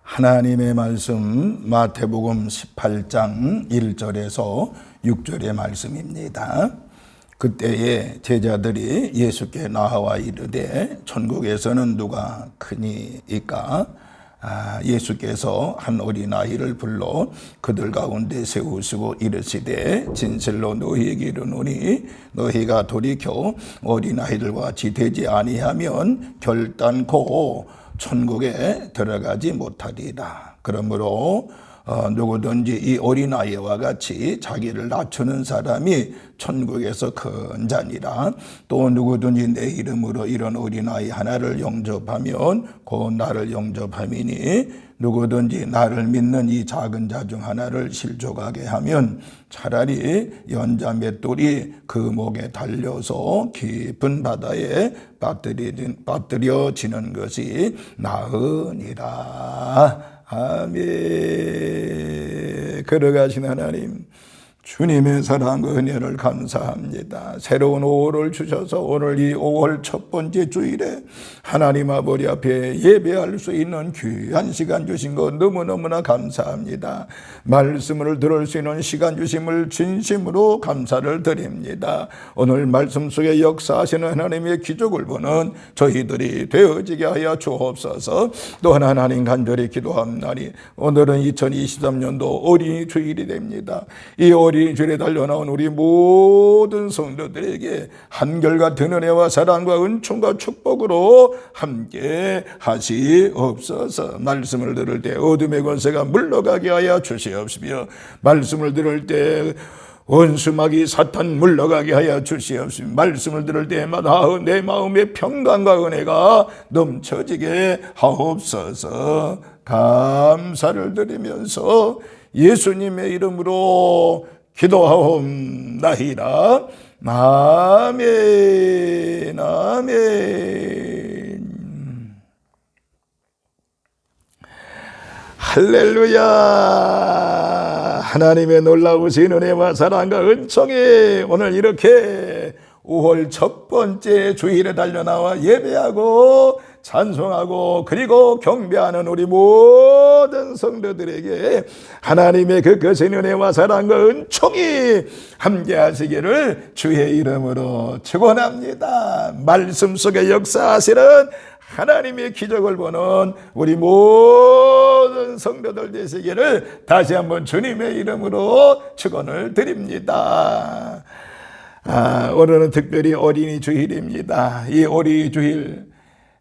하나님의 말씀 마태복음 18장 1절에서 6절의 말씀입니다. 그때에 제자들이 예수께 나와 이르되 천국에서는 누가 크니이까? 예수께서 한 어린아이를 불러 그들 가운데 세우시고 이르시되 진실로 너희에게 이르노니 너희가 돌이켜 어린아이들과 같이 되지 아니하면 결단코 천국에 들어가지 못하리라. 그러므로 누구든지 이 어린아이와 같이 자기를 낮추는 사람이 천국에서 큰 자니라. 또 누구든지 내 이름으로 이런 어린아이 하나를 영접하면 곧 나를 영접함이니 누구든지 나를 믿는 이 작은 자 중 하나를 실족하게 하면 차라리 연자 맷돌이 그 목에 달려서 깊은 바다에 빠뜨려지는 것이 나으니라. 아멘. 걸어가신 하나님, 주님의 사랑과 은혜를 감사합니다. 새로운 5월을 주셔서 오늘 이 5월 첫 번째 주일에 하나님 아버지 앞에 예배할 수 있는 귀한 시간 주신 것 너무너무나 감사합니다. 말씀을 들을 수 있는 시간 주심을 진심으로 감사를 드립니다. 오늘 말씀 속에 역사하시는 하나님의 기적을 보는 저희들이 되어지게 하여 주옵소서. 또한 하나님 간절히 기도합나니 오늘은 2023년도 어린이 주일이 됩니다. 이 어린이 주일에 달려나온 우리 모든 성도들에게 한결같은 은혜와 사랑과 은총과 축복으로 함께 하시옵소서. 말씀을 들을 때 어둠의 권세가 물러가게 하여 주시옵시며 말씀을 들을 때 원수마귀 사탄 물러가게 하여 주시옵시며 말씀을 들을 때마다 내 마음의 평강과 은혜가 넘쳐지게 하옵소서. 감사를 드리면서 예수님의 이름으로 기도하옵나이다. 아멘. 아멘. 할렐루야. 하나님의 놀라우신 은혜와 사랑과 은총이 오늘 이렇게 5월 첫 번째 주일에 달려나와 예배하고 찬송하고 그리고 경배하는 우리 모든 성도들에게 하나님의 그 거신 은혜와 사랑과 은총이 함께 하시기를 주의 이름으로 축원합니다. 말씀 속에 역사하시는 하나님의 기적을 보는 우리 모든 성도들 되시기를 다시 한번 주님의 이름으로 축원을 드립니다. 오늘은 특별히 어린이 주일입니다. 이 어린이 주일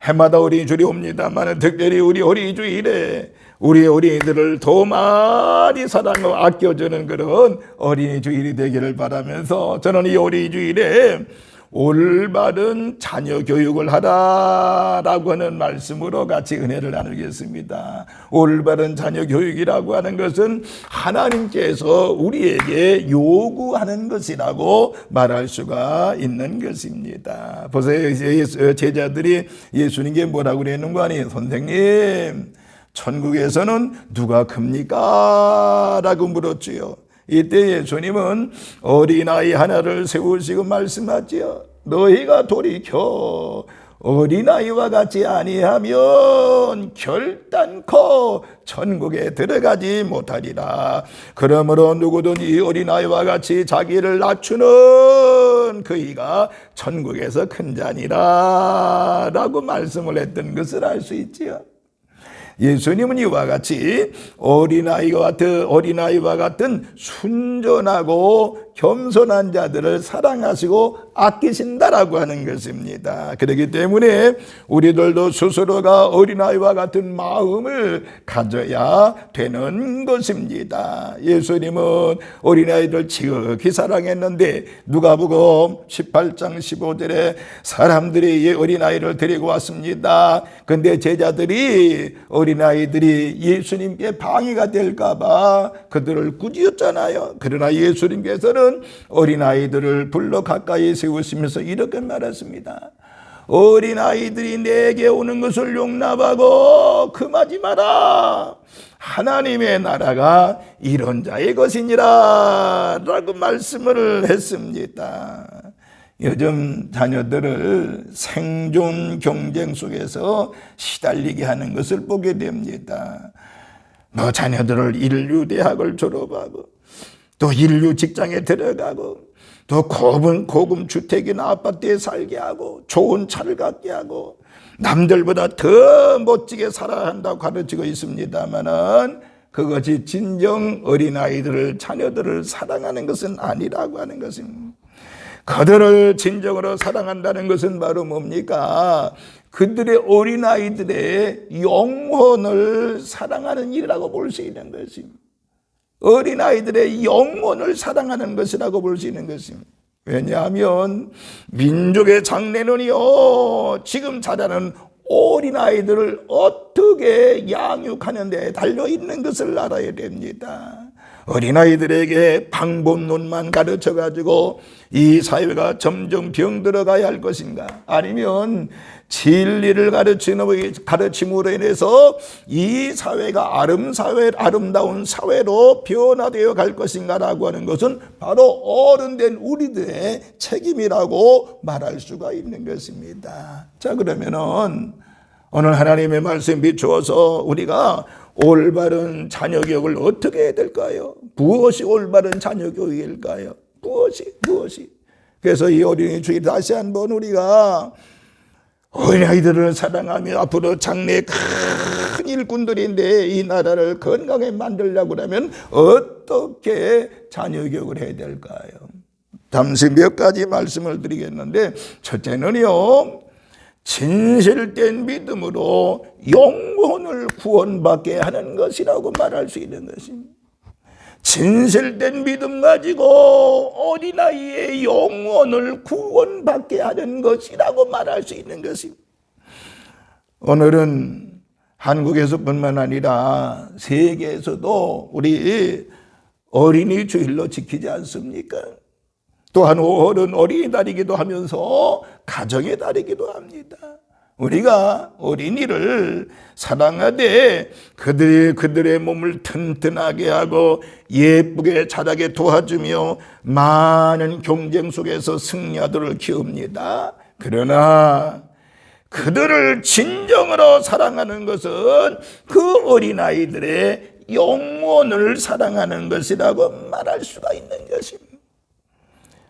해마다 어린이 주일이 옵니다만 특별히 우리 어린이 주일에 우리 어린이들을 더 많이 사랑하고 아껴주는 그런 어린이 주일이 되기를 바라면서 저는 이 어린이 주일에 올바른 자녀 교육을 하라라고 하는 말씀으로 같이 은혜를 나누겠습니다. 올바른 자녀 교육이라고 하는 것은 하나님께서 우리에게 요구하는 것이라고 말할 수가 있는 것입니다. 보세요. 제자들이 예수님께 뭐라고 그랬는 거 아니에요? 선생님, 천국에서는 누가 큽니까? 라고 물었지요. 이때 예수님은 어린아이 하나를 세우시고 말씀하지요. 너희가 돌이켜 어린아이와 같이 아니하면 결단코 천국에 들어가지 못하리라. 그러므로 누구든 이 어린아이와 같이 자기를 낮추는 그이가 천국에서 큰 자니라 라고 말씀을 했던 것을 알 수 있지요. 예수님은 이와 같이 어린아이와 같은 순전하고 겸손한 자들을 사랑하시고 아끼신다라고 하는 것입니다. 그렇기 때문에 우리들도 스스로가 어린아이와 같은 마음을 가져야 되는 것입니다. 예수님은 어린아이들 지극히 사랑했는데 누가복음 18장 15절에 사람들이 이 어린아이를 데리고 왔습니다. 근데 제자들이 어린아이들이 예수님께 방해가 될까봐 그들을 꾸짖었잖아요. 그러나 예수님께서는 어린아이들을 불러 가까이 세우시면서 이렇게 말했습니다. 어린아이들이 내게 오는 것을 용납하고 금하지 마라. 하나님의 나라가 이런 자의 것이니라 라고 말씀을 했습니다. 요즘 자녀들을 생존 경쟁 속에서 시달리게 하는 것을 보게 됩니다. 너 자녀들을 인류대학을 졸업하고 또 인류 직장에 들어가고 또 고급 주택이나 아파트에 살게 하고 좋은 차를 갖게 하고 남들보다 더 멋지게 살아야 한다고 가르치고 있습니다마는 그것이 진정 어린아이들을 자녀들을 사랑하는 것은 아니라고 하는 것입니다. 그들을 진정으로 사랑한다는 것은 바로 뭡니까? 그들의 어린아이들의 영혼을 사랑하는 일이라고 볼 수 있는 것입니다. 어린아이들의 영혼을 사랑하는 것이라고 볼 수 있는 것입니다. 왜냐하면 민족의 장래는요, 지금 자라는 어린아이들을 어떻게 양육하는 데 달려있는 것을 알아야 됩니다. 어린아이들에게 방법론만 가르쳐가지고 이 사회가 점점 병들어가야 할 것인가? 아니면 진리를 가르침으로 인해서 이 사회가 아름다운 사회로 변화되어 갈 것인가라고 하는 것은 바로 어른된 우리들의 책임이라고 말할 수가 있는 것입니다. 자, 그러면은 오늘 하나님의 말씀 비추어서 우리가 올바른 자녀교육을 어떻게 해야 될까요? 무엇이 올바른 자녀교육일까요? 무엇이? 그래서 이 어린이 주일 다시 한번 우리가 어린아이들을 사랑하며 앞으로 장래의 큰 일꾼들인데 이 나라를 건강하게 만들려고 하면 어떻게 자녀교육을 해야 될까요? 잠시 몇 가지 말씀을 드리겠는데, 첫째는요, 진실된 믿음으로 영혼을 구원받게 하는 것이라고 말할 수 있는 것입니다. 진실된 믿음 가지고 어린아이의 영혼을 구원받게 하는 것이라고 말할 수 있는 것입니다. 오늘은 한국에서뿐만 아니라 세계에서도 우리 어린이 주일로 지키지 않습니까? 또한 5월은 어린이날이기도 하면서 가정의 달이기도 합니다. 우리가 어린이를 사랑하되 그들의 몸을 튼튼하게 하고 예쁘게 자라게 도와주며 많은 경쟁 속에서 승리하도록 키웁니다. 그러나 그들을 진정으로 사랑하는 것은 그 어린아이들의 영혼을 사랑하는 것이라고 말할 수가 있는 것입니다.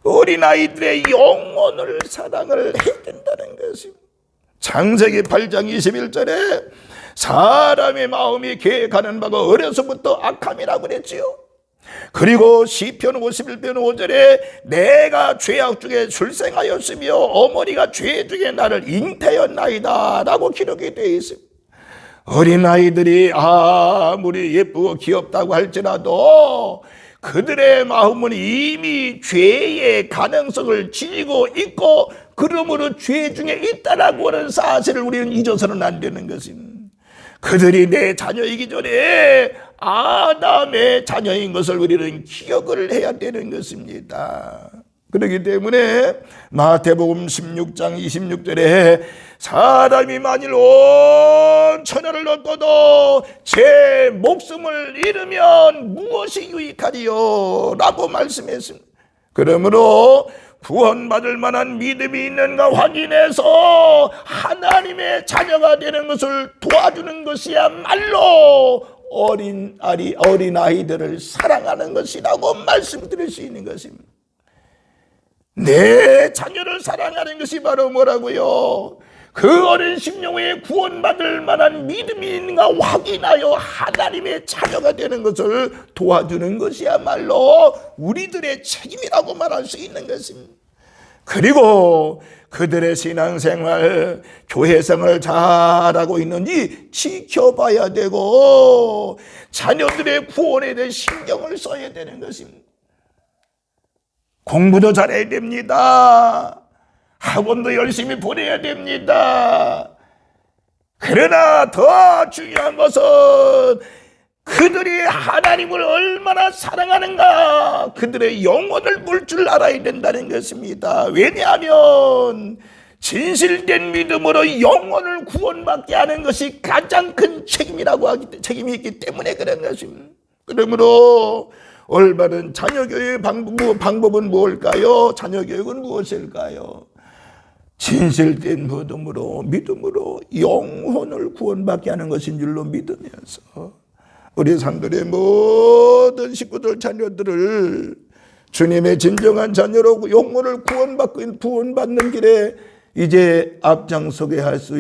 어린아이들의 영혼을 사랑을 해야 된다는 것입니다. 창세기 8장 21절에 사람의 마음이 계획하는 바가 어려서부터 악함이라고 그랬지요. 그리고 시편 51편 5절에 내가 죄악 중에 출생하였으며 어머니가 죄 중에 나를 잉태였나이다 라고 기록이 되어 있습니다. 어린아이들이 아무리 예쁘고 귀엽다고 할지라도 그들의 마음은 이미 죄의 가능성을 지니고 있고 그러므로 죄 중에 있다라고 하는 사실을 우리는 잊어서는 안 되는 것입니다. 그들이 내 자녀이기 전에 아담의 자녀인 것을 우리는 기억을 해야 되는 것입니다. 그렇기 때문에 마태복음 16장 26절에 사람이 만일 온 천하를 얻고도 제 목숨을 잃으면 무엇이 유익하리요? 라고 말씀했습니다. 그러므로 구원받을 만한 믿음이 있는가 확인해서 하나님의 자녀가 되는 것을 도와주는 것이야말로 어린아이들을 사랑하는 것이라고 말씀드릴 수 있는 것입니다. 내 자녀를 사랑하는 것이 바로 뭐라고요? 그 어린 심령에 구원받을 만한 믿음이 있는가 확인하여 하나님의 자녀가 되는 것을 도와주는 것이야말로 우리들의 책임이라고 말할 수 있는 것입니다. 그리고 그들의 신앙생활, 교회생활을 잘하고 있는지 지켜봐야 되고 자녀들의 구원에 대해 신경을 써야 되는 것입니다. 공부도 잘해야 됩니다. 학원도 열심히 보내야 됩니다. 그러나 더 중요한 것은 그들이 하나님을 얼마나 사랑하는가, 그들의 영혼을 물 줄 알아야 된다는 것입니다. 왜냐하면 진실된 믿음으로 영혼을 구원받게 하는 것이 가장 큰 책임이 있기 때문에 그런 것입니다. 그러므로 올바른 자녀교육 방법은 무엇일까요? 자녀교육은 무엇일까요? 진실된 믿음으로 영혼을 구원받게 하는 것인 줄로 믿으면서 우리 산들의 모든 식구들 자녀들을 주님의 진정한 자녀로 영혼을 구원받는 길에 이제 앞장설 수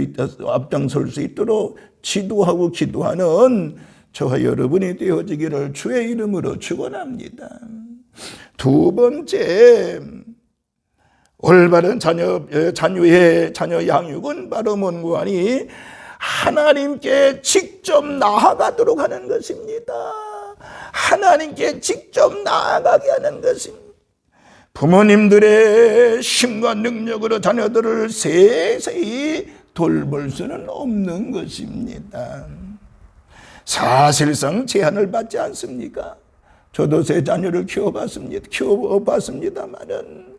있도록 지도하고 기도하는 저와 여러분이 되어지기를 주의 이름으로 축원합니다. 두 번째, 올바른 자녀 양육은 바로 뭔고하니 하나님께 직접 나아가도록 하는 것입니다. 하나님께 직접 나아가게 하는 것입니다. 부모님들의 힘과 능력으로 자녀들을 세세히 돌볼 수는 없는 것입니다. 사실상 제한을 받지 않습니까? 저도 제 자녀를 키워봤습니다만은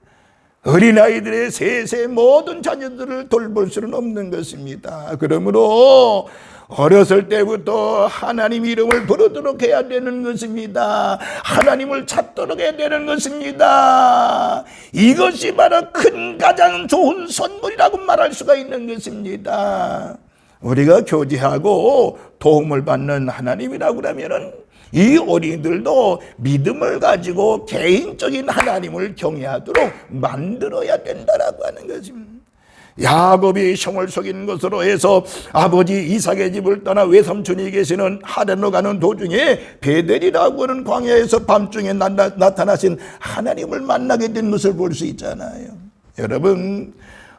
어린아이들의 세세 모든 자녀들을 돌볼 수는 없는 것입니다. 그러므로 어렸을 때부터 하나님 이름을 부르도록 해야 되는 것입니다. 하나님을 찾도록 해야 되는 것입니다. 이것이 바로 큰 가장 좋은 선물이라고 말할 수가 있는 것입니다. 우리가 교제하고 도움을 받는 하나님이라고 하면은 이 어린이들도 믿음을 가지고 개인적인 하나님을 경외하도록 만들어야 된다라고 하는 것입니다. 야곱이 형을 속인 것으로 해서 아버지 이삭의 집을 떠나 외삼촌이 계시는 하란으로 가는 도중에 베델이라고 하는 광야에서 밤중에 나타나신 하나님을 만나게 된 것을 볼 수 있잖아요. 여러분,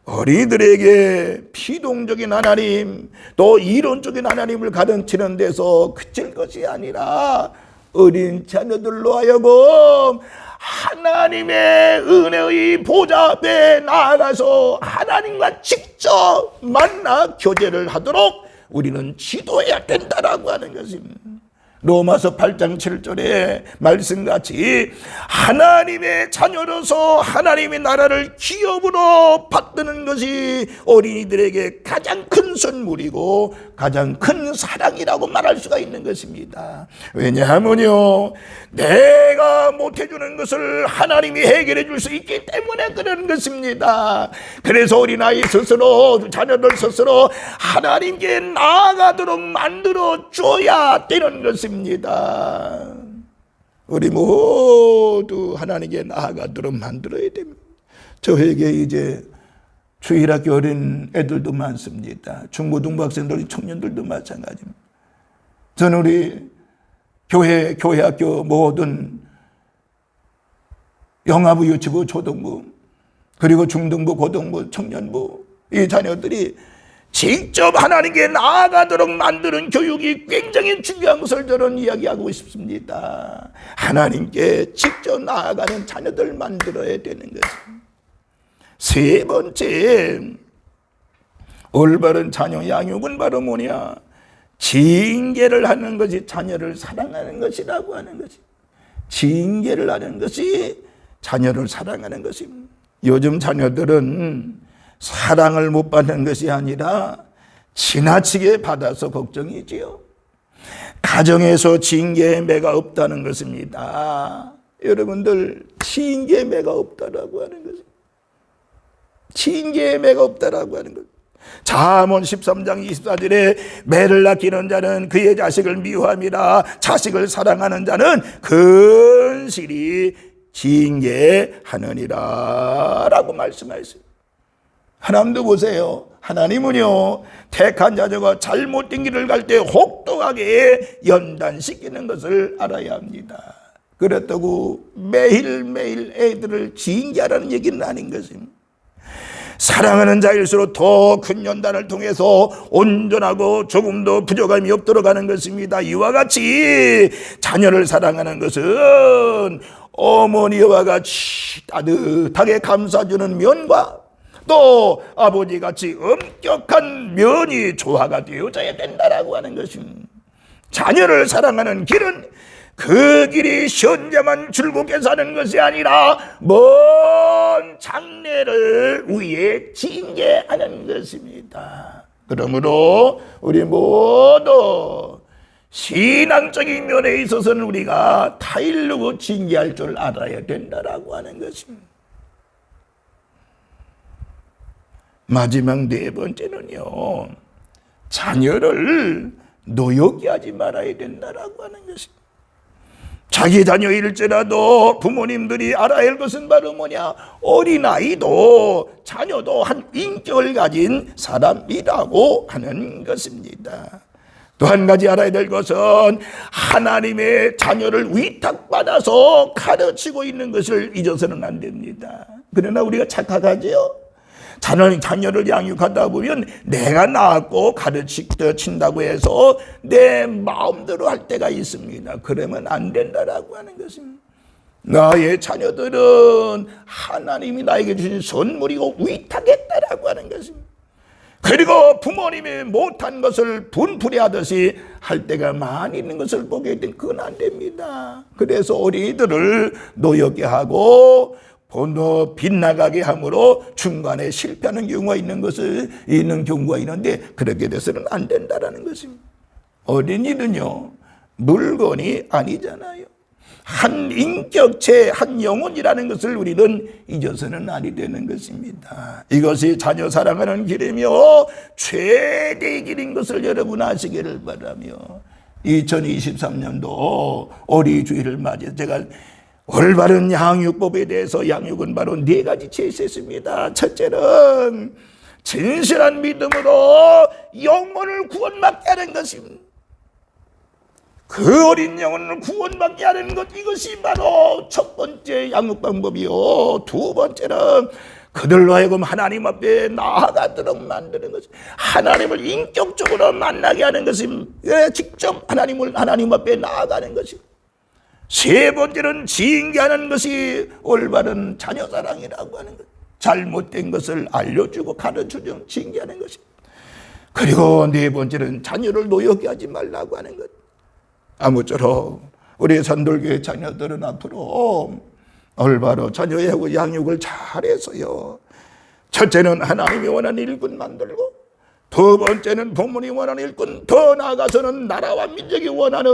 어린이들에게 피동적인 하나님 또 이론적인 하나님을 가르치는 데서 그칠 것이 아니라 어린 자녀들로 하여금 하나님의 은혜의 보좌 앞에 나아가서 하나님과 직접 만나 교제를 하도록 우리는 지도해야 된다라고 하는 것입니다. 로마서 8장 7절의 말씀같이 하나님의 자녀로서 하나님의 나라를 기업으로 받드는 것이 어린이들에게 가장 큰 선물이고 가장 큰 사랑이라고 말할 수가 있는 것입니다. 왜냐하면요, 내가 못해주는 것을 하나님이 해결해 줄 수 있기 때문에 그런 것입니다. 그래서 어린아이 스스로, 자녀들 스스로 하나님께 나아가도록 만들어줘야 되는 것입니다. 우리 모두 하나님께 나아가도록 만들어야 됩니다. 저에게 이제 주일학교 어린 애들도 많습니다. 중고등부 학생들, 청년들도 마찬가지입니다. 저는 우리 교회학교 모든 영아부, 유치부, 초등부, 그리고 중등부, 고등부, 청년부 이 자녀들이 직접 하나님께 나아가도록 만드는 교육이 굉장히 중요한 것을 저는 이야기하고 싶습니다. 하나님께 직접 나아가는 자녀들 만들어야 되는 것입니다. 세 번째, 올바른 자녀 양육은 바로 뭐냐? 징계를 하는 것이 자녀를 사랑하는 것이라고 하는 것이. 징계를 하는 것이 자녀를 사랑하는 것입니다. 요즘 자녀들은 사랑을 못 받는 것이 아니라 지나치게 받아서 걱정이지요. 가정에서 징계의 매가 없다는 것입니다. 여러분들, 징계의 매가 없다라고 하는 것입니다. 징계의 매가 없다라고 하는 것. 잠언 13장 24절에 매를 아끼는 자는 그의 자식을 미워함이라 자식을 사랑하는 자는 근실히 징계하느니라 라고 말씀하셨습니다. 하나님도 보세요. 하나님은요, 택한 자녀가 잘못된 길을 갈 때 혹독하게 연단시키는 것을 알아야 합니다. 그렇다고 매일매일 애들을 징계하라는 얘기는 아닌 것입니다. 사랑하는 자일수록 더 큰 연단을 통해서 온전하고 조금도 부족함이 없도록 하는 것입니다. 이와 같이 자녀를 사랑하는 것은 어머니와 같이 따뜻하게 감싸주는 면과 또 아버지같이 엄격한 면이 조화가 되어져야 된다라고 하는 것입니다. 자녀를 사랑하는 길은 그 길이 현재만 즐겁게 사는 것이 아니라 먼 장래를 위해 징계하는 것입니다. 그러므로 우리 모두 신앙적인 면에 있어서는 우리가 타일르고 징계할 줄 알아야 된다라고 하는 것입니다. 마지막 네 번째는요, 자녀를 노엽게 하지 말아야 된다라고 하는 것입니다. 자기 자녀일지라도 부모님들이 알아야 할 것은 바로 뭐냐? 어린아이도 자녀도 한 인격을 가진 사람이라고 하는 것입니다. 또 한 가지 알아야 될 것은 하나님의 자녀를 위탁받아서 가르치고 있는 것을 잊어서는 안 됩니다. 그러나 우리가 착각하지요. 자녀를 양육하다 보면 내가 낳았고 가르친다고 해서 내 마음대로 할 때가 있습니다. 그러면 안 된다라고 하는 것입니다. 나의 자녀들은 하나님이 나에게 주신 선물이고 위탁했다라고 하는 것입니다. 그리고 부모님이 못한 것을 분풀이하듯이 할 때가 많이 있는 것을 보게 되면 그건 안 됩니다. 그래서 어린이들을 노엽게 하고 빗나가게 함으로 중간에 실패하는 경우가 있는 경우가 있는데 그렇게 돼서는 안 된다라는 것입니다. 어린이는요 물건이 아니잖아요. 한 인격체, 한 영혼이라는 것을 우리는 잊어서는 아니 되는 것입니다. 이것이 자녀 사랑하는 길이며 최대의 길인 것을 여러분 아시기를 바라며 2023년도 어린이주일을 맞이해서 제가 올바른 양육법에 대해서 양육은 바로 4가지 제시했습니다. 첫째는 진실한 믿음으로 영혼을 구원받게 하는 것입니다. 그 어린 영혼을 구원받게 하는 것, 이것이 바로 첫 번째 양육 방법이요. 두 번째는 그들로 하여금 하나님 앞에 나아가도록 만드는 것입니다. 하나님을 인격적으로 만나게 하는 것입니다. 직접 하나님 앞에 나아가는 것입니다. 세 번째는 징계하는 것이 올바른 자녀 사랑이라고 하는 것. 잘못된 것을 알려주고 가르쳐주고 징계하는 것입니다. 그리고 네 번째는 자녀를 노엽게 하지 말라고 하는 것. 아무쪼록 우리 산돌교회 자녀들은 앞으로 올바로 자녀의 양육을 잘해서요. 첫째는 하나님이 원하는 일꾼 만들고, 두 번째는 부모님이 원하는 일꾼, 더 나아가서는 나라와 민족이 원하는,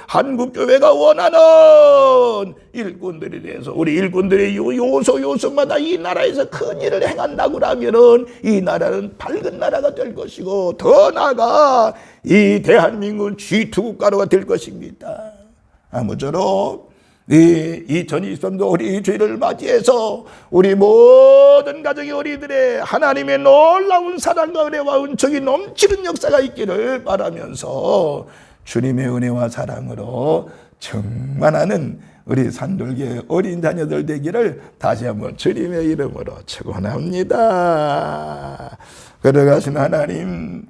한국교회가 원하는 일꾼들에 대해서 우리 일꾼들의 요소마다 이 나라에서 큰 일을 행한다고 하면은 이 나라는 밝은 나라가 될 것이고, 더 나아가 이 대한민국은 G2국가로가 될 것입니다. 아무쪼록 이 2023도 어린이주일을 맞이해서 우리 모든 가정의 어린이들의 하나님의 놀라운 사랑과 은혜와 은총이 넘치는 역사가 있기를 바라면서 주님의 은혜와 사랑으로 충만하는 우리 산돌교회 어린 자녀들 되기를 다시 한번 주님의 이름으로 축원합니다. 걸어가신 하나님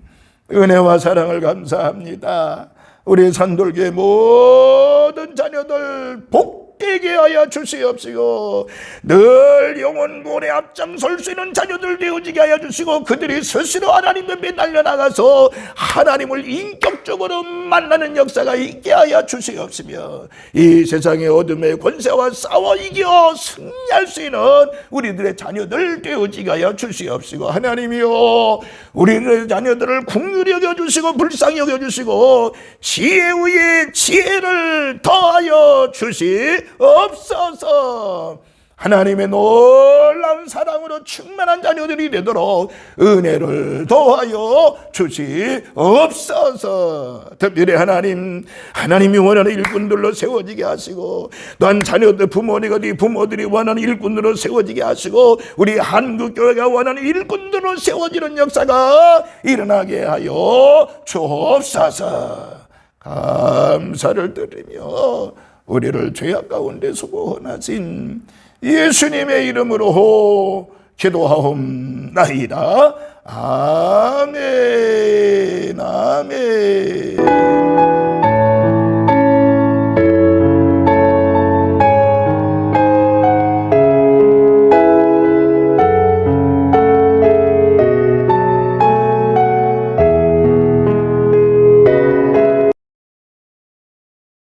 은혜와 사랑을 감사합니다. 우리 산돌교회 모든 자녀들 복되게 하여 주시옵시고, 늘 영혼구원에 앞장설 수 있는 자녀들 되어지게 하여 주시고, 그들이 스스로 하나님 앞에 달려나가서 하나님을 인격적으로 만나는 역사가 있게 하여 주시옵시며, 이 세상의 어둠의 권세와 싸워 이겨 승리할 수 있는 우리들의 자녀들 되어지게 하여 주시옵시고, 하나님이여 우리들의 자녀들을 긍휼히 여겨주시고 불쌍히 여겨주시고 지혜 위에 지혜를 더하여 주시옵소서. 하나님의 놀라운 사랑으로 충만한 자녀들이 되도록 은혜를 더하여 주시옵소서. 특별히 하나님이 원하는 일꾼들로 세워지게 하시고, 또한 자녀들 부모들이 원하는 일꾼들로 세워지게 하시고, 우리 한국교회가 원하는 일꾼들로 세워지는 역사가 일어나게 하여 주옵소서. 감사를 드리며 우리를 죄악 가운데서 구원하신 예수님의 이름으로 기도하옵나이다. 아멘. 아멘.